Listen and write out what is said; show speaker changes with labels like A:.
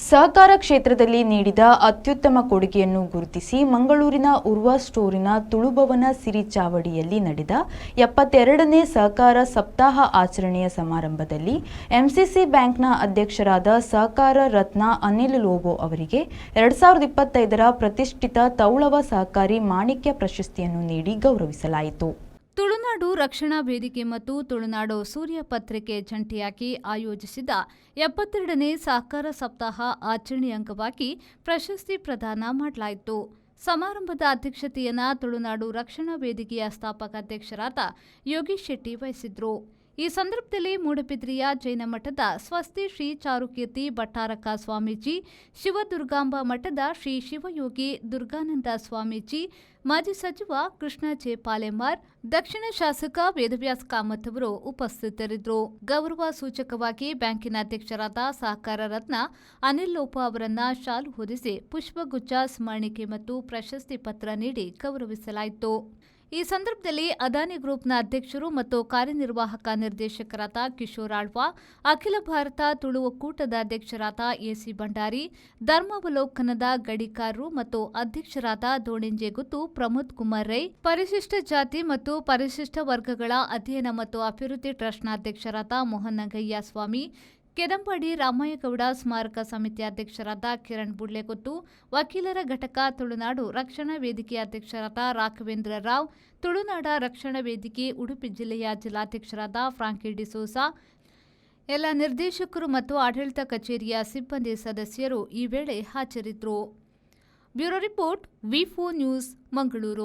A: ಸಹಕಾರ ಕ್ಷೇತ್ರದಲ್ಲಿ ನೀಡಿದ ಅತ್ಯುತ್ತಮ ಕೊಡುಗೆಯನ್ನು ಗುರುತಿಸಿ ಮಂಗಳೂರಿನ ಉರ್ವ ಸ್ಟೋರಿನ ತುಳುಭವನ ಸಿರಿ ಚಾವಡಿಯಲ್ಲಿ ನಡೆದ 72ನೇ ಸಹಕಾರ ಸಪ್ತಾಹ ಆಚರಣೆಯ ಸಮಾರಂಭದಲ್ಲಿ ಎಂಸಿಸಿ ಬ್ಯಾಂಕ್ನ ಅಧ್ಯಕ್ಷರಾದ ಸಹಕಾರ ರತ್ನ ಅನಿಲ್ ಲೋಬೋ ಅವರಿಗೆ 2025ರ ಪ್ರತಿಷ್ಠಿತ ತೌಳವ ಸಹಕಾರಿ ಮಾಣಿಕ್ಯ ಪ್ರಶಸ್ತಿಯನ್ನು ನೀಡಿ ಗೌರವಿಸಲಾಯಿತು.
B: ತುಳುನಾಡು ರಕ್ಷಣಾ ವೇದಿಕೆ ಮತ್ತು ತುಳುನಾಡು ಸೂರ್ಯ ಪತ್ರಿಕೆ ಜಂಟಿಯಾಗಿ ಆಯೋಜಿಸಿದ 72ನೇ ಸಹಕಾರ ಸಪ್ತಾಹ ಆಚರಣೆ ಅಂಗವಾಗಿ ಪ್ರಶಸ್ತಿ ಪ್ರದಾನ ಮಾಡಲಾಯಿತು. ಸಮಾರಂಭದ ಅಧ್ಯಕ್ಷತೆಯನ್ನು ತುಳುನಾಡು ರಕ್ಷಣಾ ವೇದಿಕೆಯ ಸ್ಥಾಪಕ ಅಧ್ಯಕ್ಷರಾದ ಯೋಗೀಶ್ ಶೆಟ್ಟಿ ವಹಿಸಿದ್ರು. ಈ ಸಂದರ್ಭದಲ್ಲಿ ಮೂಡಬಿದ್ರಿಯ ಜೈನ ಮಠದ ಸ್ವಸ್ತಿ ಶ್ರೀ ಚಾರುಕೀರ್ತಿ ಭಟ್ಟಾರಕ ಸ್ವಾಮೀಜಿ, ಶಿವದುರ್ಗಾಂಬ ಮಠದ ಶ್ರೀ ಶಿವಯೋಗಿ ದುರ್ಗಾನಂದ ಸ್ವಾಮೀಜಿ, ಮಾಜಿ ಸಚಿವ ಕೃಷ್ಣ ಜೆ ಪಾಲೆಮಾರ್, ದಕ್ಷಿಣ ಶಾಸಕ ವೇದವ್ಯಾಸ್ ಕಾಮತ್ ಅವರು ಉಪಸ್ಥಿತರಿದ್ದರು. ಗೌರವ ಸೂಚಕವಾಗಿ ಬ್ಯಾಂಕಿನ ಅಧ್ಯಕ್ಷರಾದ ಸಹಕಾರ ರತ್ನ ಅನಿಲ್ ಲೋಪ ಅವರನ್ನ ಶಾಲು ಹೊದಿಸಿ ಪುಷ್ಪಗುಚ್ಛ, ಸ್ಮರಣಿಕೆ ಮತ್ತು ಪ್ರಶಸ್ತಿ ಪತ್ರ ನೀಡಿ ಗೌರವಿಸಲಾಯಿತು. ಈ ಸಂದರ್ಭದಲ್ಲಿ ಅದಾನಿ ಗ್ರೂಪ್ನ ಅಧ್ಯಕ್ಷರು ಮತ್ತು ಕಾರ್ಯನಿರ್ವಾಹಕ ನಿರ್ದೇಶಕರಾದ ಕಿಶೋರ್ ಆಳ್ವಾ, ಅಖಿಲ ಭಾರತ ತುಳು ಒಕ್ಕೂಟದ ಅಧ್ಯಕ್ಷರಾದ ಎಸಿ ಭಂಡಾರಿ, ಧರ್ಮಾವಲೋಕನದ ಗಡಿಕಾರರು ಮತ್ತು ಅಧ್ಯಕ್ಷರಾದ ದೋಣಿಂಜೆಗುತ್ತು ಪ್ರಮೋದ್ ಕುಮಾರ್ ರೈ, ಪರಿಶಿಷ್ಟ ಜಾತಿ ಮತ್ತು ಪರಿಶಿಷ್ಟ ವರ್ಗಗಳ ಅಧ್ಯಯನ ಮತ್ತು ಅಭಿವೃದ್ಧಿ ಟ್ರಸ್ಟ್ನ ಅಧ್ಯಕ್ಷರಾದ ಮೋಹನ್ ನಂಗಯ್ಯ ಸ್ವಾಮಿ, ಕೆದಂಬಡಿ ರಾಮಯ್ಯಗೌಡ ಸ್ಮಾರಕ ಸಮಿತಿ ಅಧ್ಯಕ್ಷರಾದ ಕಿರಣ್ ಬುಡ್ಲೆಗುತ್ತು, ವಕೀಲರ ಘಟಕ ತುಳುನಾಡು ರಕ್ಷಣಾ ವೇದಿಕೆ ಅಧ್ಯಕ್ಷರಾದ ರಾಘವೇಂದ್ರ ರಾವ್, ತುಳುನಾಡ ರಕ್ಷಣಾ ವೇದಿಕೆ ಉಡುಪಿ ಜಿಲ್ಲೆಯ ಜಿಲ್ಲಾಧ್ಯಕ್ಷರಾದ ಫ್ರಾಂಕಿ ಡಿಸೋಸಾ, ಎಲ್ಲ ನಿರ್ದೇಶಕರು ಮತ್ತು ಆಡಳಿತ ಕಚೇರಿಯ ಸಿಬ್ಬಂದಿ ಸದಸ್ಯರು ಈ ವೇಳೆ ಹಾಜರಿದ್ದರು. ಬ್ಯೂರೋ ರಿಪೋರ್ಟ್, ವಿ4 ನ್ಯೂಸ್, ಮಂಗಳೂರು.